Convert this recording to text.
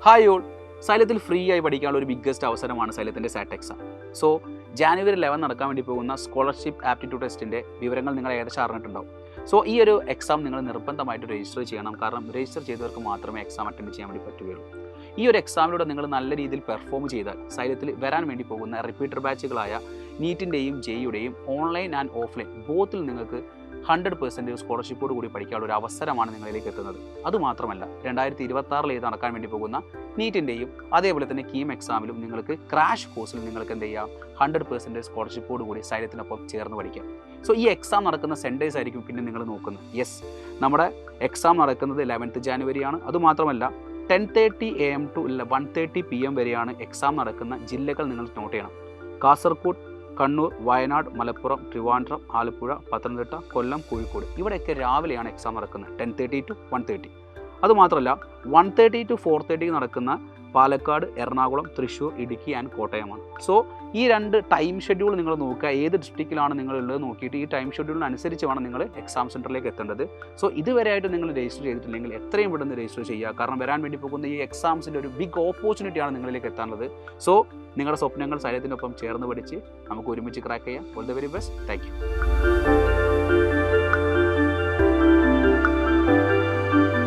Hi all, സൈലത്തിൽ free ആയി പഠിക്കാനുള്ള ഒരു ബിഗ്ഗസ്റ്റ് അവസരമാണ് സൈലത്തിൻ്റെ സാറ്റ് എക്സാം. സോ ജാനുവരി 11 നടക്കാൻ വേണ്ടി പോകുന്ന സ്കോളർഷിപ്പ് ആപ്റ്റിറ്റ്യൂഡ് ടെസ്റ്റിൻ്റെ വിവരങ്ങൾ നിങ്ങൾ ഏകദേശം അറിഞ്ഞിട്ടുണ്ടാവും. സോ ഈ ഒരു എക്സാം നിങ്ങൾ നിർബന്ധമായിട്ട് രജിസ്റ്റർ ചെയ്യണം. കാരണം രജിസ്റ്റർ ചെയ്തവർക്ക് മാത്രമേ എക്സാം അറ്റൻഡ് ചെയ്യാൻ വേണ്ടി പറ്റുകയുള്ളൂ. ഈ ഒരു എക്സാമിലൂടെ നിങ്ങൾ നല്ല രീതിയിൽ പെർഫോം ചെയ്താൽ സൈലത്തിൽ വരാൻ വേണ്ടി പോകുന്ന റിപ്പീറ്റർ ബാച്ചുകളായ നീറ്റിൻ്റെയും ജെയുടെയും ഓൺലൈൻ ആൻഡ് ഓഫ്ലൈൻ ബോത്തിൽ നിങ്ങൾക്ക് 100% സ്കോളർഷിപ്പോട് കൂടി പഠിക്കാനുള്ള ഒരു അവസരമാണ് നിങ്ങളിലേക്ക് എത്തുന്നത്. അതുമാത്രമല്ല 2026 നടക്കാൻ വേണ്ടി പോകുന്ന നീറ്റിൻ്റെയും അതേപോലെ തന്നെ കീം എക്സാമിലും നിങ്ങൾക്ക് ക്രാഷ് കോഴ്സിൽ നിങ്ങൾക്ക് എന്ത് ചെയ്യാം 100% സ്കോളർഷിപ്പോട് കൂടി സൈലത്തിനൊപ്പം ചേർന്ന് പഠിക്കാം. സോ ഈ എക്സാം നടക്കുന്ന സെൻറ്റേഴ്സ് ആയിരിക്കും പിന്നെ നിങ്ങൾ നോക്കുന്നത്. യെസ്, നമ്മുടെ എക്സാം നടക്കുന്നത് 11th ജാനുവരിയാണ്. അതുമാത്രമല്ല 10:30 AM to 1:30 PM വരെയാണ് എക്സാം നടക്കുന്ന ജില്ലകൾ നിങ്ങൾ നോട്ട് ചെയ്യണം. കാസർഗോഡ്, കണ്ണൂർ, വയനാട്, മലപ്പുറം, ട്രിവാൻഡ്രം, ആലപ്പുഴ, പത്തനംതിട്ട, കൊല്ലം, കോഴിക്കോട് ഇവിടെയൊക്കെ രാവിലെയാണ് എക്സാം നടക്കുന്നത് 10:30 to 1:30. അതുമാത്രമല്ല 1:30 to 4:30 നടക്കുന്ന പാലക്കാട്, എറണാകുളം, തൃശ്ശൂർ, ഇടുക്കി ആൻഡ് കോട്ടയമാണ്. സോ ഈ രണ്ട് ടൈം ഷെഡ്യൂൾ നിങ്ങൾ നോക്കുക, ഏത് ഡിസ്ട്രിക്റ്റിലാണ് നിങ്ങളുള്ളത് നോക്കിയിട്ട് ഈ ടൈം ഷെഡ്യൂളിനനുസരിച്ച് വേണം നിങ്ങൾ എക്സാം സെൻറ്ററിലേക്ക് എത്തേണ്ടത്. സോ ഇതുവരെയായിട്ട് നിങ്ങൾ രജിസ്റ്റർ ചെയ്തിട്ടില്ലെങ്കിൽ എത്രയും പെട്ടെന്ന് രജിസ്റ്റർ ചെയ്യുക. കാരണം വരാൻ വേണ്ടി പോകുന്ന ഈ എക്സാംസിൻ്റെ ഒരു ബിഗ് ഓപ്പർച്യൂണിറ്റിയാണ് നിങ്ങളിലേക്ക് എത്താനുള്ളത്. സോ നിങ്ങളുടെ സ്വപ്നങ്ങൾ സൈലത്തിനൊപ്പം ചേർന്ന് പഠിച്ച് നമുക്ക് ഒരുമിച്ച് ക്രാക്ക് ചെയ്യാം. All the very best. Thank you.